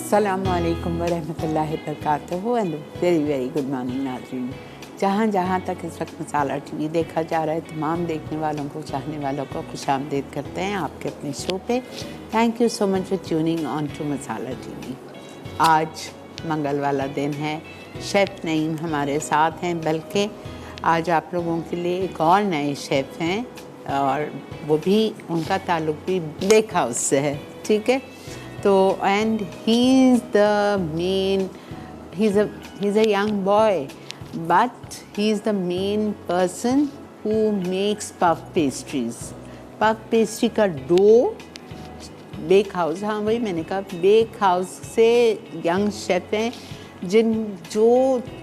अस्सलामु अलैकुम वरहमतुल्लाहि वबरकातुहू and very very good morning नाज़रीन। जहाँ जहाँ तक इस वक्त मसाला टीवी देखा जा रहा है, तमाम देखने वालों को, चाहने वालों को खुशामदीद करते हैं आपके अपने शो पे। Thank you so much for tuning on to Masala TV. आज मंगल वाला दिन है, शेफ़ नईम हमारे साथ हैं, बल्कि आज आप लोगों के लिए एक और नए शेफ़ हैं और वो भी उनका ताल्लुक भी बेक हाउस से है, ठीक है। तो and he is the main, he is a young boy but he is the main person who makes puff pastries. Puff pastry का डो बेक हाउस, हाँ वही मैंने कहा, बेक हाउस से यंग शेफ़ हैं जो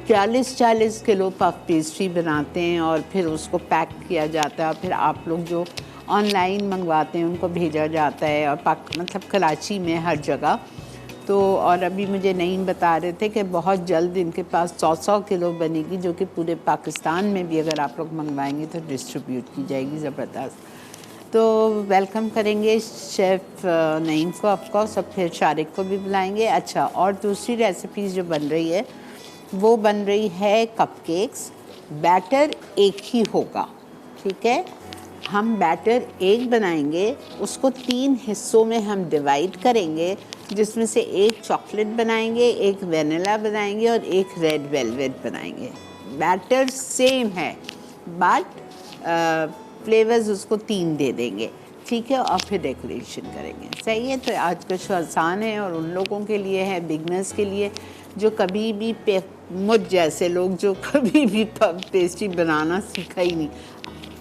40-40 किलो पफ पेस्ट्री बनाते हैं और फिर उसको पैक किया जाता है और फिर आप लोग जो ऑनलाइन मंगवाते हैं उनको भेजा जाता है और मतलब कराची में हर जगह। तो और अभी मुझे नईम बता रहे थे कि बहुत जल्द इनके पास 100 किलो बनेगी, जो कि पूरे पाकिस्तान में भी अगर आप लोग मंगवाएंगे तो डिस्ट्रीब्यूट की जाएगी। ज़बरदस्त। तो वेलकम करेंगे शेफ़ नईम को, ऑफकोर्स, और फिर शारिक को भी बुलाएंगे। अच्छा, और दूसरी रेसिपीज़ जो बन रही है वो बन रही है कपकेक्स। बैटर एक ही होगा, ठीक है। हम बैटर एक बनाएंगे, उसको 3 हिस्सों में हम डिवाइड करेंगे, जिसमें से एक चॉकलेट बनाएंगे, एक वेनिला बनाएंगे और एक रेड वेलवेट बनाएंगे। बैटर सेम है बट फ्लेवर्स उसको 3 दे देंगे, ठीक है, और फिर डेकोरेशन करेंगे। सही है। तो आज कुछ आसान है और उन लोगों के लिए है, बिगनर्स के लिए, जो कभी भी मुझ जैसे लोग जो कभी भी पेस्ट्री बनाना सीखा ही नहीं,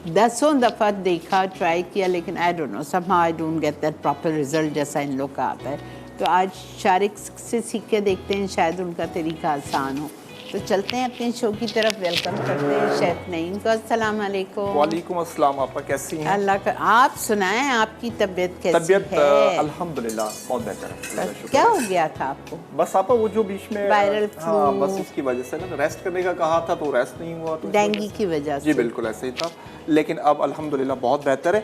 10 दफ़ा देखा, ट्राई किया, लेकिन I don't know, somehow I don't get that proper result जैसा इन लोग का आता है। तो आज शारिक से सीख के देखते हैं, शायद उनका तरीका आसान हो। तो चलते हैं अपने शो की तरफ। वेलकम करते हैं शेफ़ नईम को। अस्सलाम वालेकुम। वालेकुम अस्सलाम। आपा कैसी हैं? अल्लाह का, आप सुनाएं, आपकी तबीयत कैसी तबीयत है? अल्हम्दुलिल्लाह बहुत बेहतर है। क्या हो गया था आपको? बस आपा वो जो बीच में वायरल फ्लू, हाँ, बस इसकी वजह से ना रेस्ट करने का कहा था तो रेस्ट नहीं हुआ, तो डेंगू की वजह से। जी बिल्कुल ऐसे ही था, लेकिन अब अल्हम्दुलिल्लाह बहुत बेहतर है।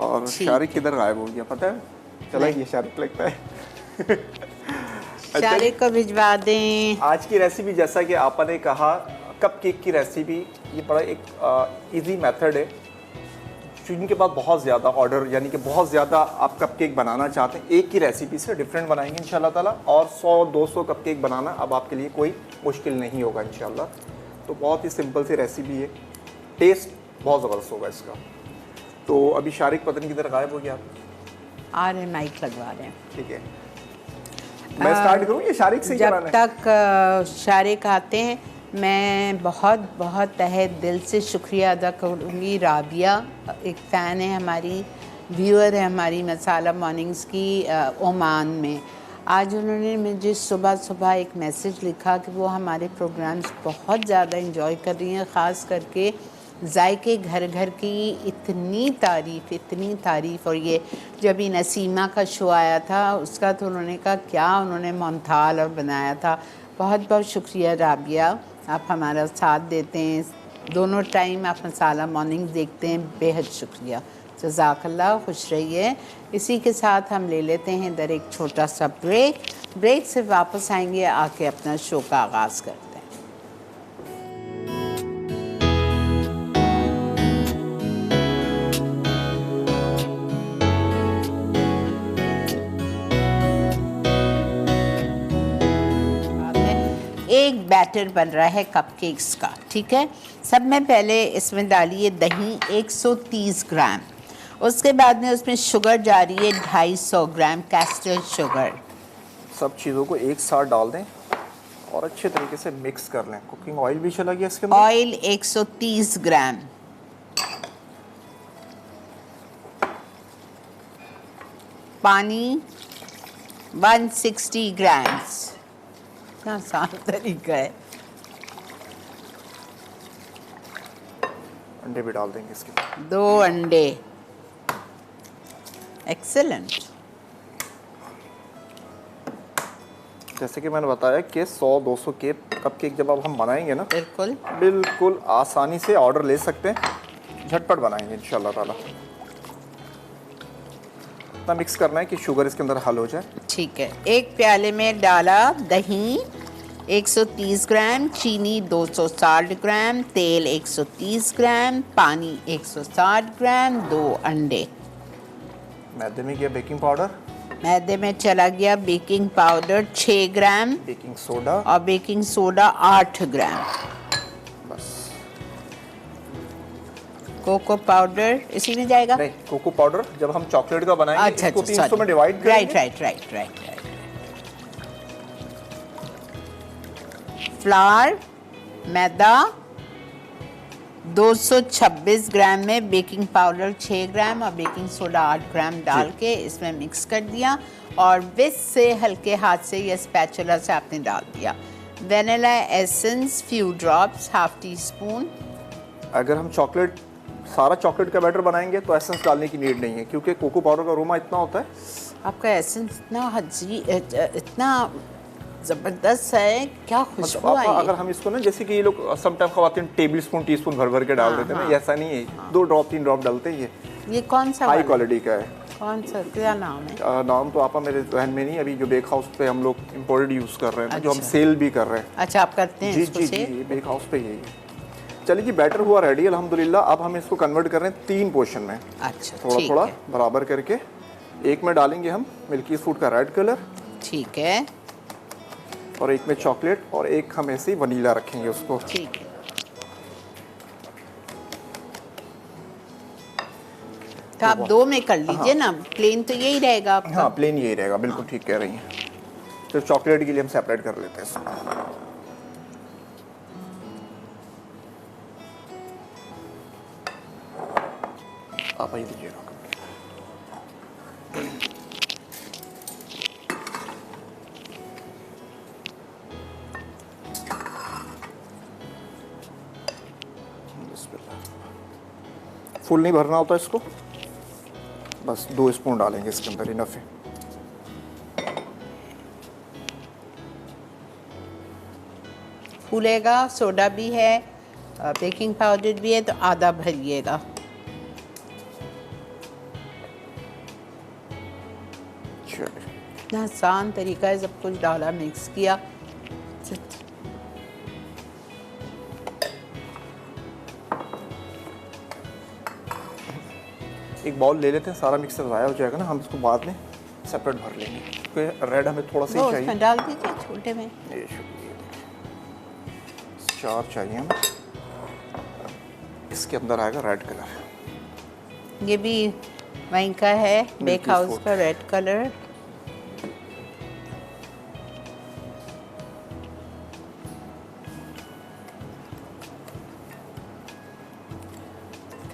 और शारिक किधर गायब हो गया पता है? चला ये शारिक लगता है। शारिक को भिजवा दें। आज की रेसिपी, जैसा कि आपा ने कहा, कपकेक की रेसिपी, ये बड़ा एक इजी मेथड है। जिनके पास बहुत ज़्यादा ऑर्डर, यानी कि बहुत ज़्यादा आप कपकेक बनाना चाहते हैं, एक ही रेसिपी से डिफरेंट बनाएंगे इंशाल्लाह ताला, और 100-200 कपकेक बनाना अब आपके लिए कोई मुश्किल नहीं होगा इंशाल्लाह। तो बहुत ही सिंपल सी रेसिपी है, टेस्ट बहुत ज़बरदस्त होगा इसका। तो अभी शारिक पता नहीं किधर गायब हो गया आप? आ रहे, माइक लगवा रहे हैं। ठीक है, मैं स्टार्ट करूँ या शारिक से? जब तक शारिक आते हैं, मैं बहुत बहुत तहे दिल से शुक्रिया अदा करूँगी। राबिया एक फ़ैन है हमारी, व्यूअर है हमारी मसाला मॉर्निंग्स की, ओमान में। आज उन्होंने मुझे सुबह सुबह एक मैसेज लिखा कि वो हमारे प्रोग्राम्स बहुत ज़्यादा इंजॉय कर रही हैं, ख़ास करके जायके घर घर की इतनी तारीफ़। और ये जब ही नसीमा का शो आया था उसका, तो उन्होंने कहा क्या उन्होंने मोहनथाल और बनाया था। बहुत बहुत शुक्रिया राबिया, आप हमारा साथ देते हैं, दोनों टाइम आप मसाला मॉर्निंग देखते हैं, बेहद शुक्रिया, जज़ाकल्लाह। खुश रहिए। इसी के साथ हम ले लेते हैं इधर एक छोटा सा ब्रेक से वापस आएंगे, आके अपना शो का आगाज़ करते हैं। एक बैटर बन रहा है कपकेक्स का, ठीक है। सब में पहले इसमें डालिए दही 130 ग्राम, उसके बाद में उसमें शुगर जा रही है 250 ग्राम कैस्टर शुगर। सब चीज़ों को एक साथ डाल दें और अच्छे तरीके से मिक्स कर लें। कुकिंग ऑयल भी चला गया इसके अंदर। ऑयल 130 ग्राम, पानी 160 ग्राम्स। आसान तरीका है। अंडे भी डाल देंगे इसके बाद। 2 अंडे। एक्सेलेंट। जैसे कि मैंने बताया कि 100-200 के कपकेक जब अब हम बनाएंगे ना, बिल्कुल आसानी से ऑर्डर ले सकते हैं, झटपट बनाएंगे इंशाल्लाह ताला। इतना मिक्स करना है कि शुगर इसके अंदर हल हो जाए। ठीक है, एक प्याले में डाला दही 130 ग्राम, चीनी 260 ग्राम, तेल 130 ग्राम, पानी 160 ग्राम, 2 अंडे। मैदे में गया बेकिंग पाउडर, मैदे में चला गया baking powder 6 gram baking soda, और बेकिंग सोडा 8 ग्राम। बस। कोको पाउडर इसी में जाएगा? नहीं, कोको पाउडर जब हम चॉकलेट का बनाएंगे अच्छा इसको अच्छा 300 में डिवाइड राइट करेंगे। राइट। फ्लावर, मैदा 226 ग्राम में बेकिंग पाउडर 6 ग्राम और बेकिंग सोडा 8 ग्राम डाल के इसमें मिक्स कर दिया और विस्क से हल्के हाथ से या स्पैचुला से आपने डाल दिया। Vanilla essence few drops, half tea spoon. अगर हम सारा चॉकलेट का बैटर बनाएंगे तो एसेंस डालने की नीड नहीं है, क्योंकि कोको पाउडर का अरोमा इतना होता है। आपका एसेंस इतना ज़बरदस्त है, क्या खुशबू आई है। अगर हम इसको ना, जैसे कि ये लोग समटाइम खवातीन टेबल स्पून टी स्पून भर भर के डाल देते हैं ना, ऐसा नहीं है। 2 ड्रॉप 3 ड्रॉप डालते हैं। ये कौन सा हाई क्वालिटी का है। कौन सा, क्या नाम है? नाम तो आपा मेरे जहन में नहीं। अभी जो बेक हाउस पे हम लोग इम्पोर्टेड यूज़ कर रहे हैं, जो हम अच्छा। सेल भी कर रहे हैं। अच्छा, आप करते हैं जी इसको जी से? जी, बेक हाउस पे यही है। चलिए जी, बैटर हुआ रेडी अल्हम्दुलिल्लाह। अब हम इसको कन्वर्ट कर रहे हैं 3 पोर्शन में, अच्छा, थोड़ा ठीक थोड़ा है। बराबर करके। एक में डालेंगे हम मिल्की फूड का रेड कलर, ठीक है और एक में चॉकलेट, और एक हम ऐसे ही वनीला रखेंगे उसको। ठीक है। तो आप 2 में कर लीजिए ना, प्लेन तो यही रहेगा आपका। हाँ, प्लेन यही रहेगा, बिल्कुल ठीक कह रही हैं। तो चॉकलेट के लिए हम सेपरेट कर लेते हैं इसको। आप ही दीजिएगा। फुल नहीं भरना होता इसको, बस 2 स्पून डालेंगे इसके अंदर, इनफ है। फूलेगा, सोडा भी है, बेकिंग पाउडर भी है, तो आधा भरिएगा। इतना आसान तरीका है, सब कुछ डाला, मिक्स किया। एक बाउल ले लेते हैं, सारा मिक्सर ज़ाया हो जाएगा ना, हम इसको बाद में सेपरेट भर लेंगे, क्योंकि रेड हमें थोड़ा सा ही चाहिए। उसमें डाल दीजिए छोटे में। ये शुक्रिया। 4 चाहिए हमें। इसके अंदर आएगा रेड कलर। ये भी वहीं का है, बेक हाउस फूड का रेड कलर।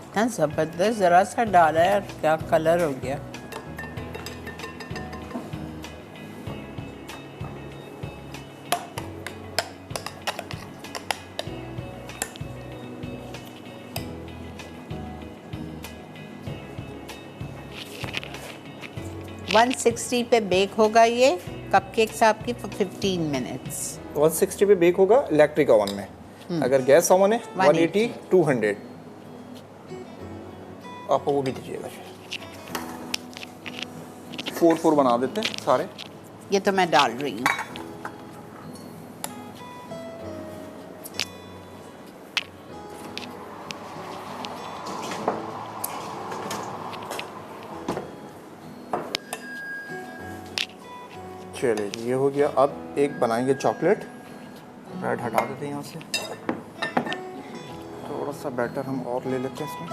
इतना ज़बरदस्त, ज़रा सा डाला है और क्या कलर हो गया। वन 160 पे बेक होगा ये कपकेक्स आपकी 15 मिनट्स। 160 पे बेक होगा इलेक्ट्रिक ओवन में। अगर गैस ओवन है 180 200। आप वो भी दीजिएगा। 4 बना देते हैं सारे। ये तो मैं डाल रही हूँ। चलिए जी, ये हो गया। अब एक बनाएंगे चॉकलेट। रेड हटा देते हैं यहाँ से। थोड़ा सा बैटर हम और ले लेते हैं इसमें।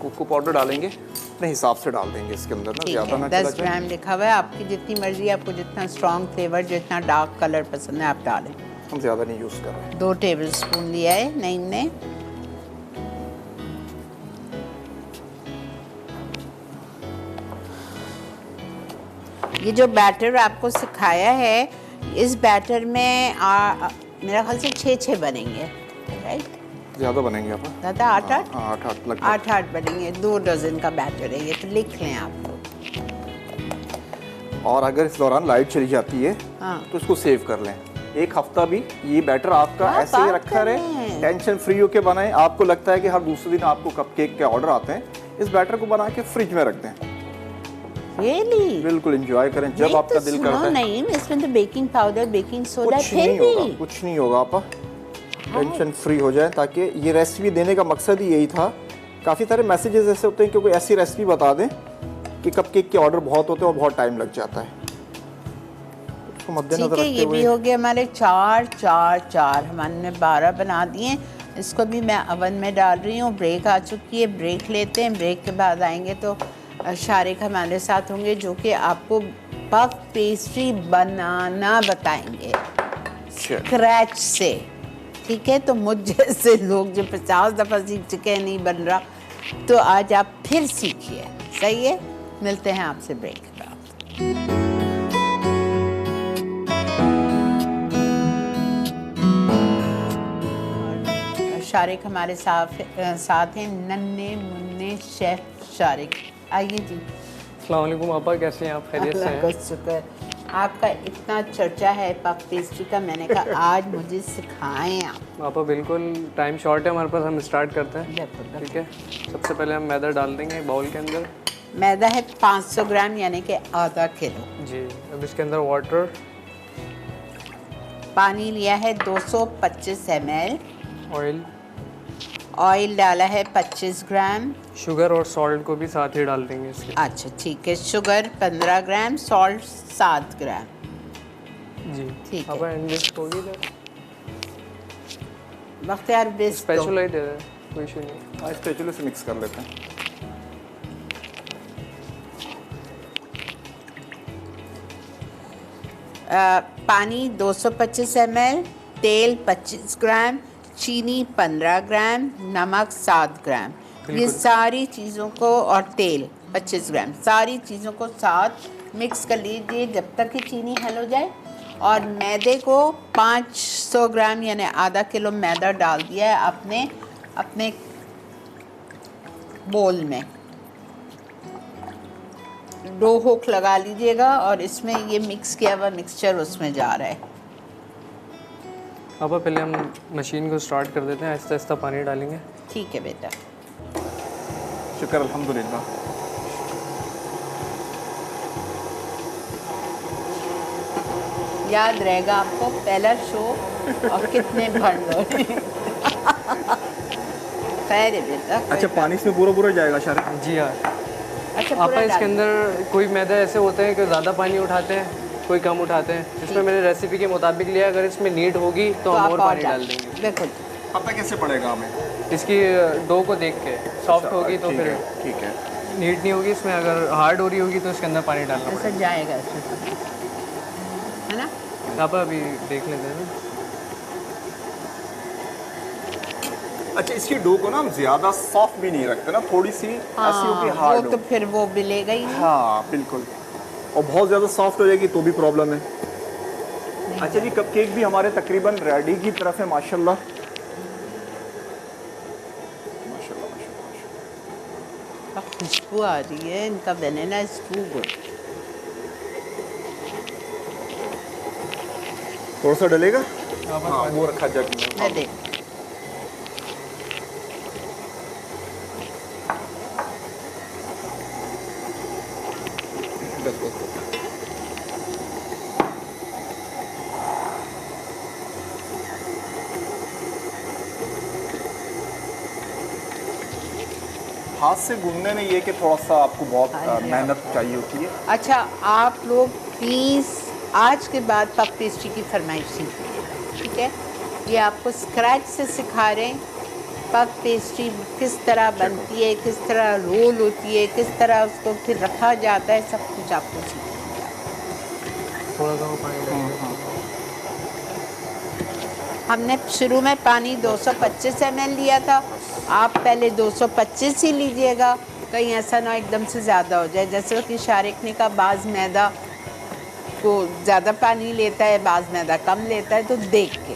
कोको पाउडर डालेंगे, अपने हिसाब से डाल देंगे इसके अंदर ना, ज़्यादा ना चला 10 ग्राम लिखा हुआ है, आपकी जितनी मर्जी, आपको जितना स्ट्रॉन्ग फ्लेवर, जितना डार्क कलर पसंद है आप डालें। हम ज़्यादा नहीं यूज़ कर रहे हैं। 2 टेबल स्पून लिया है नईम ने। ये जो बैटर आपको सिखाया है, इस बैटर में मेरा ख्याल से 6 बनेंगे, राइट? ज़्यादा बनेंगे आप? ज़्यादा 8 हाँ, 8 लगभग। 8 बनेंगे। 2 डजन का बैटर है ये, तो लिख लें आप लोग। और अगर इस दौरान लाइट चली जाती है हाँ। तो इसको सेव कर लें। 1 हफ्ता भी ये बैटर आपका ऐसे ही रखा रहे। टेंशन फ्री होके बनाएं। आपको लगता है कि हर दूसरे दिन आपको कपकेक के ऑर्डर आते हैं, इस बैटर को बना के फ्रिज में रख दें। Really? बिल्कुल एंजॉय करें जब आपका दिल करता है। नहीं, इसमें तो बेकिंग पाउडर, बेकिंग सोडा कुछ नहीं होगा, कुछ नहीं होगा। आप टेंशन फ्री हो जाए, ताकि ये रेसिपी देने का मकसद ही यही था। काफ़ी सारे मैसेजेस ऐसे होते हैं कि कोई ऐसी रेसिपी बता दें कि कपकेक के ऑर्डर बहुत होते हैं और बहुत टाइम लग जाता है। तो मद्देनजर ठीक है, रखते ये भी हुए हो गए हमारे 4 हमने 12 बना दिए। इसको भी मैं अवन में डाल रही हूँ। ब्रेक आ चुकी है, ब्रेक लेते हैं। ब्रेक के बाद आएंगे तो शारिक हमारे साथ होंगे, जो कि आपको पफ पेस्ट्री बनाना बताएंगे स्क्रैच से। ठीक है, तो मुझ जैसे लोग जो 50 दफ़ा सीख चुके हैं नहीं बन रहा, तो आज आप फिर सीखिए। सही है, मिलते हैं आपसे ब्रेक के बाद। शारिक हमारे साथ हैं, नन्हे मुन्ने शेफ शारिक। आइए जी। अस्सलाम वालेकुम आपा, कैसे हैं आप? खैरियत से अल्लाह का हैं? शुक्र। आपका इतना चर्चा है पफ पेस्ट्री का, मैंने कहा आज मुझे सिखाएं आप। आपा बिल्कुल टाइम शॉर्ट है हमारे पास, हम स्टार्ट करते हैं। बिल्कुल। ठीक है, सबसे पहले हम मैदा डाल देंगे बाउल के अंदर। मैदा है 500 ग्राम, यानी कि आधा किलो। जी, अब इसके अंदर वाटर, पानी लिया है 225 ml। ऑयल, ऑयल डाला है 25 ग्राम। शुगर और सॉल्ट को भी साथ ही डाल देंगे इसके। अच्छा ठीक है, शुगर 15 ग्राम, सॉल्ट 7 ग्राम। जी ठीक है। आपा एंड विस्क होगी इधर, बख्तियार बेस्ट स्पेशल है इधर, कोई इशू नहीं। आज स्पैचुला से मिक्स कर लेते हैं। पानी 225 ml, तेल 25 ग्राम, चीनी 15 ग्राम, नमक 7 ग्राम। ये बिल्कुल। सारी चीज़ों को, और तेल 25 ग्राम, सारी चीज़ों को साथ मिक्स कर लीजिए जब तक कि चीनी हल हो जाए। और मैदे को 500 ग्राम यानी आधा किलो मैदा डाल दिया है अपने अपने बोल में। डो हुक लगा लीजिएगा और इसमें ये मिक्स किया हुआ मिक्सचर उसमें जा रहा है। आपा पहले हम मशीन को स्टार्ट कर देते हैं, आहिस्ता आहिस्ता पानी डालेंगे। ठीक है बेटा। शुक्र अल्हम्दुलिल्लाह। याद रहेगा आपको पहला शो और कितने भर लो। खैर है बेटा। अच्छा, पानी इसमें पूरा पूरा जाएगा शारिक? जी हाँ अच्छा आपा, पूरा इसके डाल। अंदर कोई मैदा ऐसे होते हैं कि ज़्यादा पानी उठाते हैं, कोई कम उठाते हैं। इसमें मैंने रेसिपी के मुताबिक लिया, अगर इसमें नीड होगी तो हम आप और पानी डाल देंगे। बिल्कुल। पता कैसे पड़ेगा हमें? इसकी डो को देख के, सॉफ्ट होगी तो ठीक फिर है, ठीक है। नीट नहीं होगी इसमें, अगर हार्ड हो रही होगी तो इसके अंदर पानी डालना ऐसा पड़ेगा। जाएगा इसमें, है ना? आप अभी देख लेते हैं ना। अच्छा, इसकी डो को ना हम ज्यादा सॉफ्ट भी नहीं रखते ना, थोड़ी सी ऐसी होगी हाँ, हार्ड वो तो फिर वो मिलेगा ही नहीं। हाँ बिल्कुल, और बहुत ज़्यादा सॉफ्ट हो जाएगी तो भी प्रॉब्लम है। अच्छा जी, कपकेक भी हमारे तकरीबन रेडी की तरफ है माशाल्लाह। माशाल्लाह माशाल्लाह। खुशबू आ रही है, इनका बनाना इज टू गुड। थोड़ा सा डलेगा? आप हाँ, वो रखा जग में। मैं देख हाथ से गूंदने में ये कि थोड़ा सा आपको बहुत मेहनत चाहिए होती है। अच्छा, आप लोग प्लीज़ आज के बाद पफ पेस्ट्री की फरमाइश कीजिए। ठीक है, ये आपको स्क्रैच से सिखा रहे हैं पफ पेस्ट्री किस तरह बनती है, किस तरह रोल होती है, किस तरह उसको फिर रखा जाता है, सब कुछ आपको सीखेंगे। थोड़ा सा वो पानी डालेंगे। हमने शुरू में पानी 225 ml लिया था, आप पहले 225 ही लीजिएगा, कहीं ऐसा ना एकदम से ज़्यादा हो जाए। जैसे कि शारिक ने कहा बाज़ मैदा को ज़्यादा पानी लेता है, बाज़ मैदा कम लेता है, तो देख के।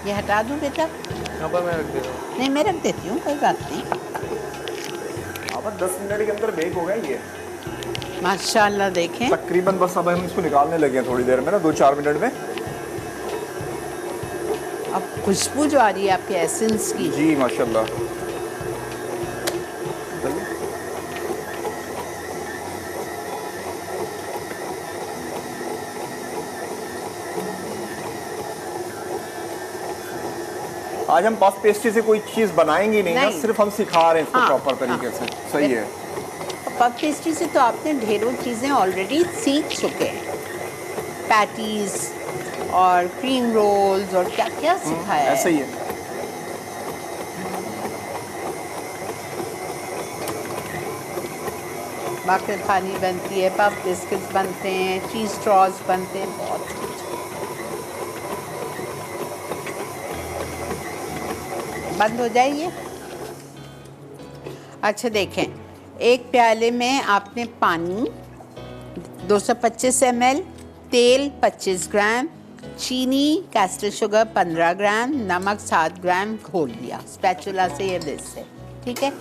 ये हटा दूँ बेटा? आप मैं रख देता हूँ। नहीं, मैं रख देती हूँ, कोई बात नहीं। अब 10 मिनट के अंदर बेक होगा ये। माशाल्लाह देखें। तकरीबन बस अब हम इसको निकालने लगे हैं थोड़ी देर में ना, 2-4 मिनट में। अब खुशबू जो आ रही है आपके एसेंस की। जी माशाल्लाह। आज हम पफ पेस्ट्री से कोई चीज़ बनाएंगे नहीं ना, नहीं। सिर्फ हम सिखा रहे हैं इसको हाँ, प्रॉपर तरीके से। सही है। पफ पेस्ट्री से तो आपने ढेरों चीज़ें ऑलरेडी सीख चुके हैं, पैटीज और क्रीम रोल्स और क्या क्या सिखाया है। ऐसा ही है। बाकी खानी बनती है, पफ बिस्किट्स बनते हैं, चीज़ स्ट्रॉज बनते हैं, बहुत कुछ। बंद हो जाइए। अच्छा देखें, एक प्याले में आपने पानी 225 ml, तेल 25 ग्राम, चीनी कैस्टर शुगर 15 ग्राम, नमक 7 ग्राम घोल लिया स्पैचुला से या डिश से, ठीक है।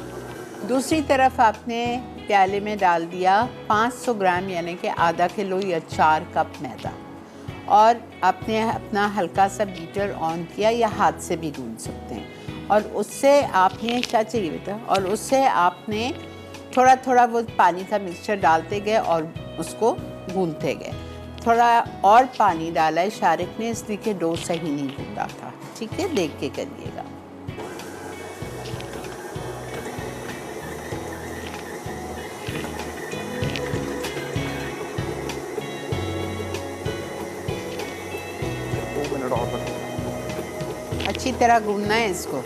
दूसरी तरफ आपने प्याले में डाल दिया 500 ग्राम यानी कि आधा किलो या 4 कप मैदा, और आपने अपना हल्का सा बीटर ऑन किया या हाथ से भी गूंद सकते हैं, और उससे आपने क्या चाहिए बेटा, और उससे आपने थोड़ा थोड़ा वो पानी का मिक्सचर डालते गए और उसको गूंदते गए। थोड़ा और पानी डाला है शारिक ने, इसलिए कि डो सही नहीं गूंदा था, ठीक है, देख के करिएगा। अच्छी तरह गूंदना है इसको।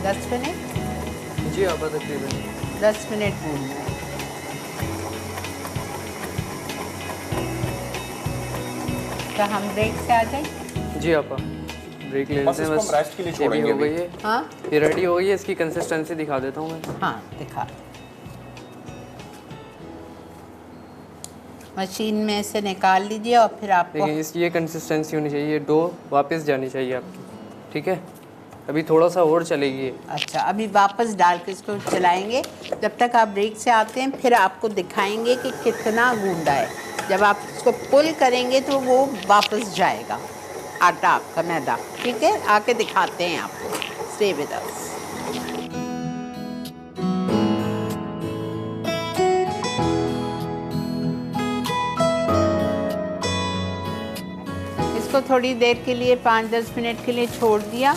दस मिनट जी आप तकरीबन 10 मिनट गूंदना है। तो हम ब्रेक से आ जाए। जी आप ब्रेक ले बस लेते हैं। इसको हम रेस्ट के लिए ये भी छोड़ेंगे हो गई है। हाँ ये रेडी हो गई है, इसकी कंसिस्टेंसी दिखा देता हूँ मैं। हाँ दिखा। मशीन में से निकाल लीजिए और फिर आपको देखिए इसकी ये कंसिस्टेंसी होनी चाहिए, डो वापस जानी चाहिए आपकी, ठीक है। अभी थोड़ा सा और चलेगी ये। अच्छा, अभी वापस डाल के इसको चलाएंगे। जब तक आप ब्रेक से आते हैं फिर आपको दिखाएंगे कि कितना गूंदा है। जब आप इसको पुल करेंगे तो वो वापस जाएगा आटा आपका, मैदा, ठीक है। आके दिखाते हैं आपको। Stay with us. इसको थोड़ी देर के लिए 5-10 मिनट के लिए छोड़ दिया।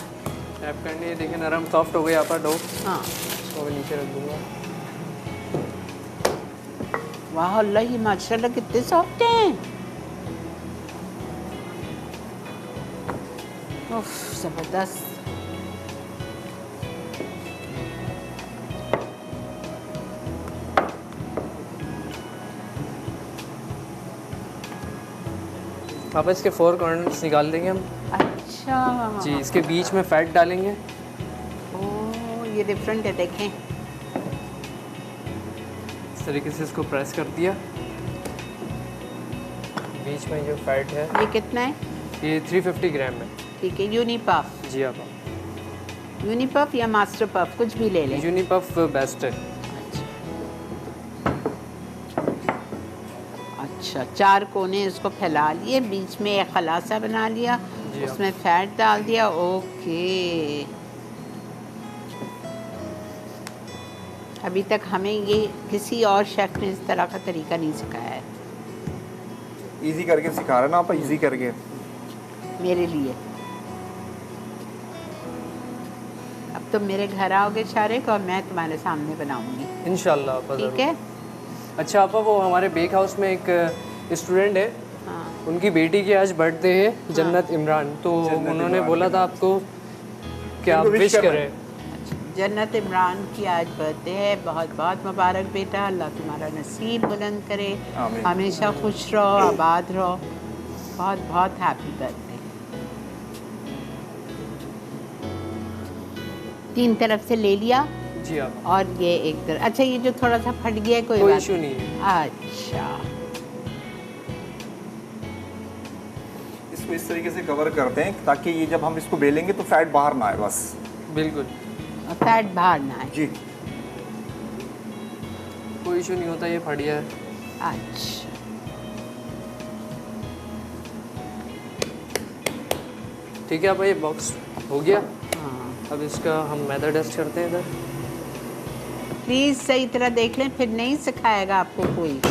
टैप करनी है, देखिए नरम सॉफ्ट हो गया आपका डो। हाँ इसको मैं नीचे रख दूँगा। वाह अल्लाह, ये माशाल्लाह कितने सॉफ्ट हैं। उफ, जबरदस्त। आप इसके 4 कॉर्नर्स निकाल देंगे हम। अच्छा जी, इसके बीच में फैट डालेंगे। ओह, ये डिफरेंट है, देखें। इस तरीके से इसको प्रेस कर दिया। बीच में जो फैट है ये कितना है? ये 350 ग्राम है। ठीक है, यूनिपफ। जी आप यूनिपफ या मास्टर पफ, कुछ भी ले लें। यूनिपफ बेस्ट है। अच्छा, 4 कोने इसको फैला लिए, बीच में एक खलासा बना लिया, जी हाँ। उसमें फैट डाल दिया। ओके, अभी तक हमें ये किसी और शेफ ने इस तरह का तरीका नहीं सिखाया है इजी करके सिखा रहे ना आप, इजी करके। मेरे लिए। अब तुम मेरे घर आओगे शारिक और मैं तुम्हारे सामने बनाऊंगी, इंशाल्लाह आपा ठीक ज़रूर। है। अच्छा आपा, वो हमारे बेक हाउस में एक स्टूडेंट है, हाँ उनकी बेटी की आज बर्थडे है, जन्नत इमरान। तो जन्नत उन्होंने इमरान बोला के था आपको कि आप उनको wish विश करना करें। है। जन्नत इमरान की आज बर्थडे है। बहुत बहुत मुबारक बेटा, अल्लाह तुम्हारा नसीब बुलंद करे, आमीन। हमेशा खुश रहो, आबाद रहो। बहुत बहुत हैप्पी बर्थडे। 3 तरफ से ले लिया जी आप, और ये एक तरफ। अच्छा, ये जो थोड़ा सा फट गया है, कोई कोई बात इशू नहीं है। अच्छा, इस इसको इस तरीके से कवर करते हैं ताकि ये जब हम इसको बेलेंगे तो फैट बाहर ना आए बस। बिल्कुल, फैट बाहर ना आए। जी कोई इशू नहीं होता, ये बढ़िया है। अच्छा, ठीक है, अब ये बॉक्स हो गया। हाँ अब इसका हम मैदा टेस्ट करते हैं इधर। प्लीज़ सही तरह देख लें, फिर नहीं सिखाएगा आपको कोई।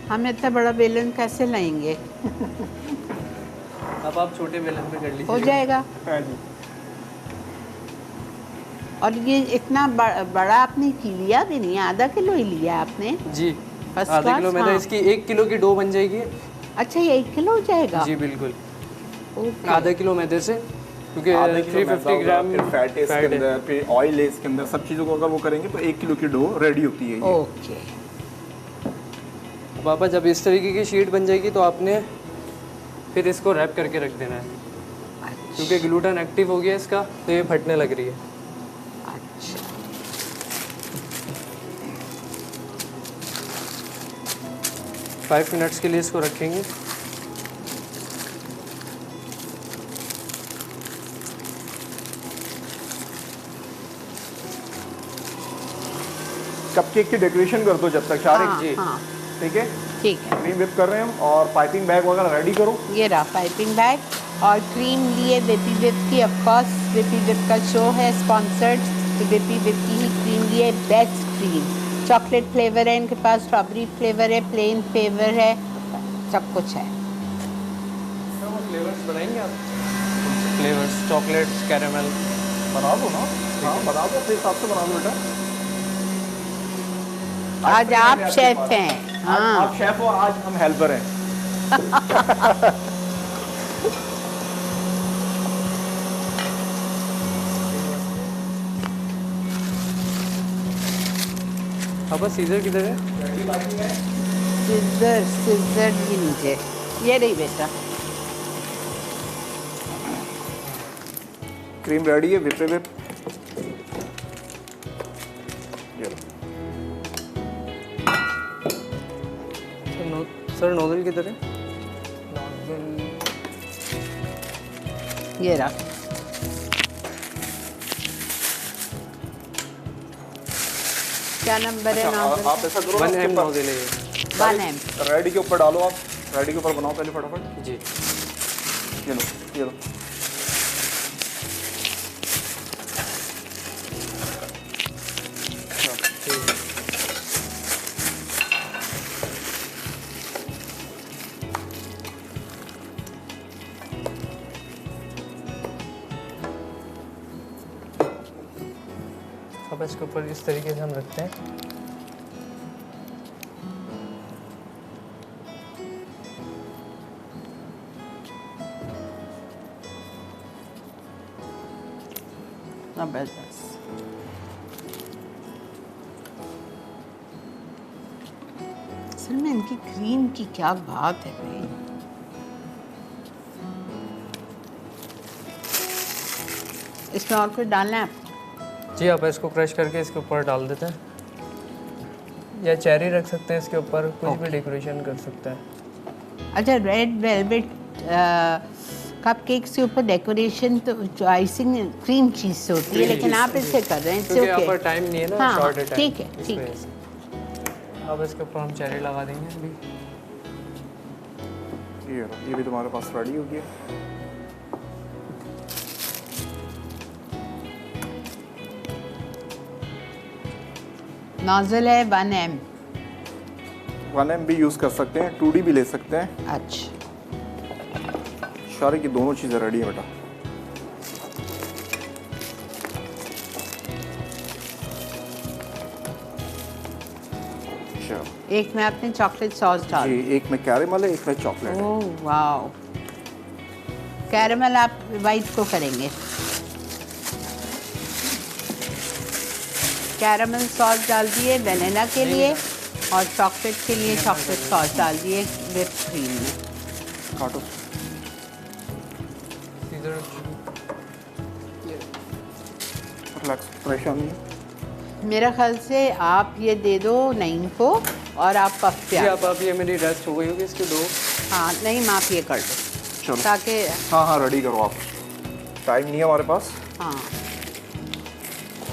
हम इतना बड़ा बेलन कैसे लाएंगे? अब आप छोटे बेलन पे कर लीजिए। हो जाएगा। हाँ जी। और ये इतना बड़ा आपने लिया भी नहीं, आधा किलो ही लिया आपने। जी, First आधा class, किलो मैदा, हाँ। इसकी 1 किलो की डो बन जाएगी। अच्छा, ये 1 किलो हो जाएगा? जी बिल्कुल, ओके। आधा किलो मैदे से, क्योंकि आधा किलो मैदा 350 होगा, ग्राम फिर फैट है इसके फैट है। अंदर, फिर ऑयल है इसके अंदर, सब चीज़ों को अगर वो करेंगे तो 1 किलो की डो रेडी होती है ये। ओके। पापा जब इस तरीके की शीट बन जाएगी तो आपने फिर इसको रैप करके रख देना है, क्योंकि ग्लूटेन एक्टिव हो गया इसका, तो ये फटने लग रही है। अच्छा, 5 मिनट्स के लिए इसको रखेंगे। कपकेक की डेकोरेशन कर दो जब तक शारिक हाँ, जी। हाँ, ठीक है, ठीक है। क्रीम विप कर रहे हैं हम, और पाइपिंग बैग वगैरह रेडी करो। ये रहा पाइपिंग बैग और क्रीम लिए विपी विप की। ऑफ कोर्स विपी विप का शो है स्पॉन्सर्ड, तो विपी विप की ही क्रीम लिए। बेस्ट क्रीम, चॉकलेट फ्लेवर है इनके पास, स्ट्रॉबेरी फ्लेवर है, प्लेन फ्लेवर है, सब कुछ है। वो फ्लेवर्स बनाएंगे आप? Flavours, chocolates, caramel. बना दो ना, हाँ बना दो, अपने हिसाब से बना दो बेटा। आज फ्री आप है आपके शेफ पास। हैं। आज हाँ, आप शेफ हो, आज हम हेल्पर हैं। पापा सीजर किधर है? सिजर सिजर भी नीचे, ये रही बेटा। क्रीम रेडी है, विप विप। ये लो। सर नोजल किधर है? नोजल ये रहा। क्या नंबर है? अच्छा, नॉजल आप ऐसा करो ना, 1 उसके एम ऊपर नोजल है ये। 1 एम। रेडी के ऊपर डालो, आप रेडी के ऊपर बनाओ पहले फटाफट। जी, ये लो, ये लो। ठीक है। अब इसके ऊपर इस तरीके से हम रखते हैं। जबरदस्त। असल में इनकी क्रीम की क्या बात है भाई। इसमें और कुछ डालना है आपको? जी, आप इसको क्रश करके इसके ऊपर डाल देते हैं, या चेरी रख सकते हैं इसके ऊपर, कुछ भी डेकोरेशन कर सकते हैं। अच्छा, रेड वेलवेट कपकेक्स के ऊपर डेकोरेशन तो जो आइसिंग क्रीम चीज से होती है, लेकिन आप इससे कर रहे हैं, क्योंकि इससे यहाँ पर ओके। टाइम नहीं है ना, हाँ, शॉर्ट है टाइम। ठीक है, इस ठीक वजह है। से। अब इसके ऊपर हम चेरी लगा देंगे अभी। ये लो, ये भी तुम्हारे पास रेडी हो गया। नॉजल है 1 एम। 1 एम भी यूज़ कर सकते हैं, 2D भी ले सकते हैं। अच्छा, सारी की दोनों चीज़ें रेडी है बेटा। अच्छा एक में आपने चॉकलेट सॉस डाल। जी, एक में कैरेमल है, एक में चॉकलेट है। Oh wow. कैरेमल आप वाइट को करेंगे। कैरेमल सॉस डाल दिए वनीला के लिए, और चॉकलेट के लिए चॉकलेट सॉस डाल दिए विप क्रीम में। काटो। इधर रिलैक्स, परेशान नहीं है। मेरा ख्याल से आप ये दे दो नईम को और आप पफ पे जी आप ये मेरी रेस्ट हो गई होगी इसके दो। हाँ नईम आप ये कर दो चलो ताकि हाँ हाँ रेडी करो आप, टाइम नहीं है हमारे पास। हाँ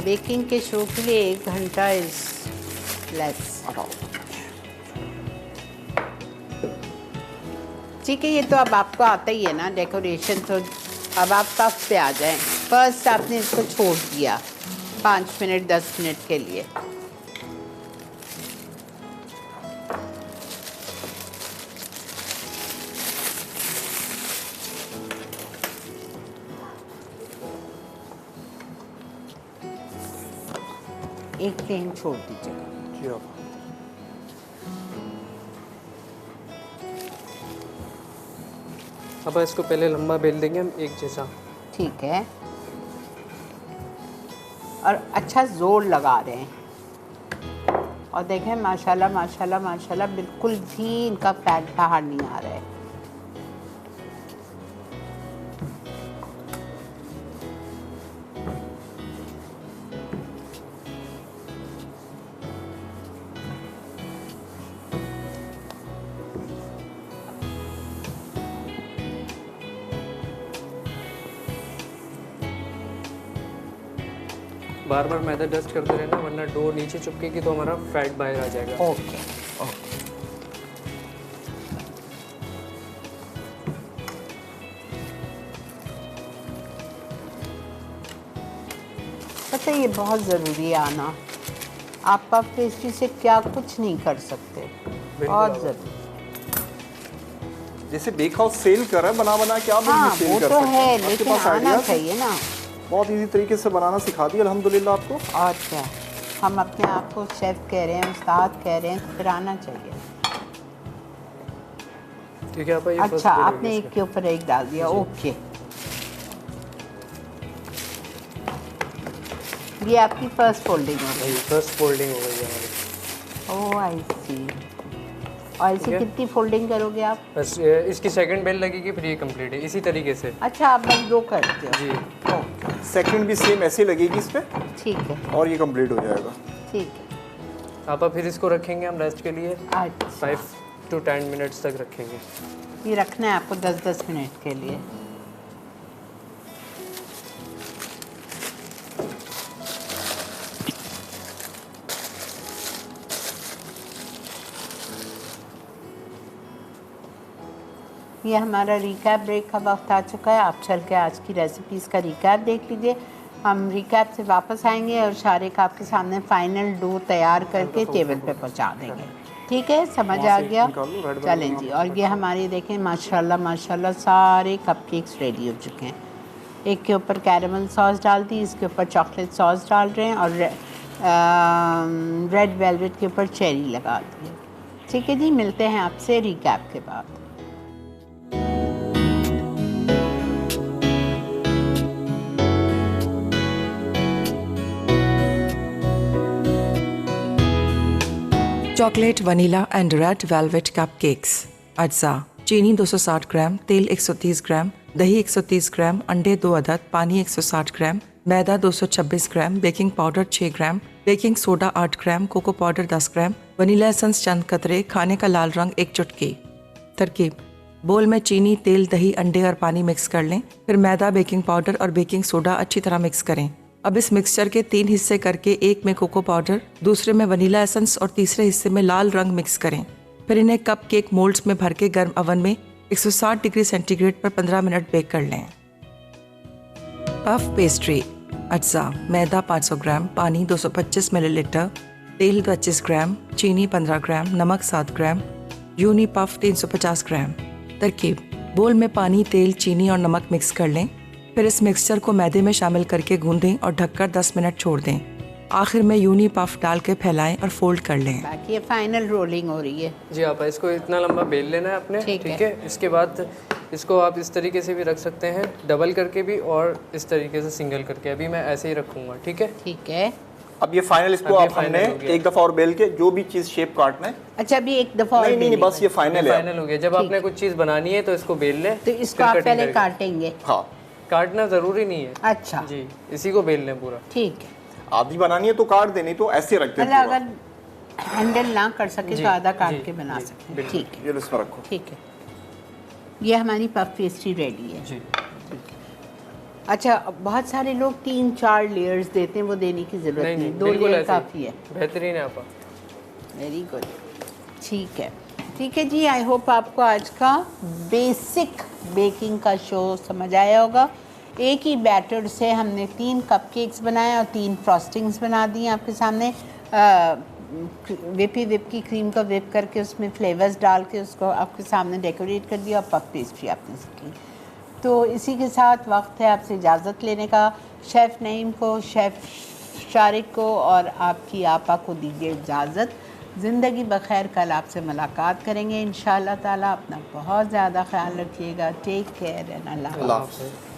बेकिंग के शो के लिए 1 घंटा इज लेस। हटाओ। ठीक है, ये तो अब आपको आता ही है ना डेकोरेशन, तो अब आप पफ पे आ जाएं। फर्स्ट आपने इसको छोड़ दिया 5 मिनट 10 मिनट के लिए। एक फ्लेम छोड़ दीजिएगा। जी आप अब इसको पहले लंबा बेल देंगे हम एक जैसा। ठीक है, और अच्छा जोर लगा रहे हैं। और देखें माशाल्लाह माशाल्लाह माशाल्लाह बिल्कुल भी इनका फैट बाहर नहीं आ रहा है। बार बार मैदा डस्ट करते रहना, वरना डो नीचे चिपकेगी तो हमारा फैट बाहर आ जाएगा। ओके पता है ये बहुत ज़रूरी है आना। आप पफ पेस्ट्री से क्या कुछ नहीं कर सकते, बहुत ज़रूरी। जैसे बेक हाउस सेल कर रहा है बना बना के आप हाँ भी सेल वो कर तो सकते है, हैं। आपके लेकिन पास आना ideas हैं? चाहिए ना। बहुत इजी तरीके से बनाना सिखा दिया अल्हम्दुलिल्लाह आपको। और क्या, हम अपने आप को शेफ कह रहे हैं, उस्ताद कह रहे हैं, फिर आना चाहिए। ठीक है आप ये अच्छा आपने एक के ऊपर एक डाल दिया। ओके ये आपकी फर्स्ट फोल्डिंग हो गई। फर्स्ट फोल्डिंग हो गई है हमारी। ओह आई सी। और इसे कितनी फोल्डिंग करोगे आप? बस इसकी सेकंड बेल लगेगी फिर ये कंप्लीट है इसी तरीके से। अच्छा आप बस 2 करते हो? जी ओके सेकंड भी सेम ऐसे लगेगी इस पे ठीक है और ये कंप्लीट हो जाएगा। ठीक है। आप फिर इसको रखेंगे हम रेस्ट के लिए अच्छा 5 to 10 मिनट्स तक रखेंगे। ये रखना है आपको 10-10 मिनट के लिए। ये हमारा रिकैप ब्रेक का वक्त आ चुका है। आप चल के आज की रेसिपीज़ का रिकैप देख लीजिए। हम रिकैप से वापस आएंगे और शारिक आपके सामने फाइनल डो तैयार करके टेबल पे पहुंचा देंगे। ठीक है, समझ आ गया? चलें जी। और ये हमारे देखें माशाल्लाह माशाल्लाह सारे कपकेक्स रेडी हो चुके हैं। एक के ऊपर कैरेमल सॉस डाल दी, इसके ऊपर चॉकलेट सॉस डाल रहे हैं और रेड वेलवेट के ऊपर चेरी लगा दिए। ठीक है जी, मिलते हैं आपसे रिकैप के बाद। Chocolate vanilla and red velvet cupcakes. अज्जा: चीनी 260 ग्राम, तेल 130 ग्राम, दही 130 ग्राम, अंडे 2 अदद, पानी 160 ग्राम, मैदा 226 ग्राम, baking powder 6 gram, baking soda 8 ग्राम, कोको पाउडर 10 ग्राम, वनीला एसेंस चंद कतरे, खाने का लाल रंग 1 चुटकी। तरकीब: बोल में चीनी, तेल, दही, अंडे और पानी मिक्स कर लें। फिर मैदा, बेकिंग पाउडर और बेकिंग सोडा अच्छी तरह मिक्स करें। अब इस मिक्सचर के 3 हिस्से करके एक में कोको पाउडर, दूसरे में वनीला एसेंस और तीसरे हिस्से में लाल रंग मिक्स करें। फिर इन्हें कप केक मोल्ड्स में भर के गर्म ओवन में 160 डिग्री सेंटीग्रेड पर 15 मिनट बेक कर लें। Puff pastry. अज्जा: मैदा 500 ग्राम, पानी 225 मिलीलीटर, तेल 25 ग्राम, चीनी 15 ग्राम, नमक 7 ग्राम, यूनी पफ 350 ग्राम। तरकीब: बोल में पानी, तेल, चीनी और नमक मिक्स कर लें। फिर इस मिक्सचर को मैदे में शामिल करके गूंदें और ढककर 10 मिनट छोड़ दें। आखिर में यूनी पफ डाल के फैलाएं और फोल्ड कर लें। बाकी ये फाइनल रोलिंग हो रही है। जी आप इसको इतना लंबा बेल लेना है आपने। ठीक है। इसके बाद इसको आप इस तरीके से भी रख सकते हैं, डबल करके भी और इस तरीके से सिंगल करके। अभी मैं ऐसे ही रखूँगा। ठीक है ठीक है। अब ये फाइनल इसको आप हमने एक दफ़ा और बेल के जो भी चीज़ शेप काटना है। अच्छा अभी एक दफ़ा और नहीं बस ये फाइनल है। फाइनल हो गया। जब आपने कुछ चीज़ बनानी है तो इसको बेल लें। तो इसको आप पहले काटेंगे? हाँ काटना ज़रूरी नहीं है। अच्छा जी, इसी को बेल लें पूरा। ठीक है। आधी बनानी है तो काट देनी, तो ऐसे रख दें मतलब पूरा। अगर हैंडल ना कर सके जी, तो आधा जी, काट के बना जी, सकते हैं। बिल्कुल। ठीक है, ये लो इसमें रखो। ठीक है। ये हमारी पफ पेस्ट्री रेडी है। जी अच्छा, बहुत सारे लोग 3-4 लेयर्स देते हैं, वो देने की ज़रूरत नहीं नहीं, नहीं 2 बिल्कुल लेयर ऐसे ही। काफ़ी है। बेहतरीन है आपा। वेरी गुड, ठीक है। ठीक है जी, आई होप आपको आज का बेसिक बेकिंग का शो समझ आया होगा। एक ही बैटर से हमने 3 कपकेक्स बनाए और 3 फ्रॉस्टिंग्स बना दी आपके सामने। विप की क्रीम को विप करके उसमें फ्लेवर्स डाल के उसको आपके सामने डेकोरेट कर दिया और पफ पेस्ट्री आपने सीखी। तो इसी के साथ वक्त है आपसे इजाज़त लेने का। शेफ़ नईम को, शेफ़ शारिक को और आपकी आपा को दीजिए इजाज़त। ज़िंदगी बखैर, कल आपसे मुलाकात करेंगे इंशाअल्लाह ताला। अपना बहुत ज़्यादा ख्याल रखिएगा। टेक केयर एंड अल्लाह अल्लाह हाफ़िज़। हाफ़िज़।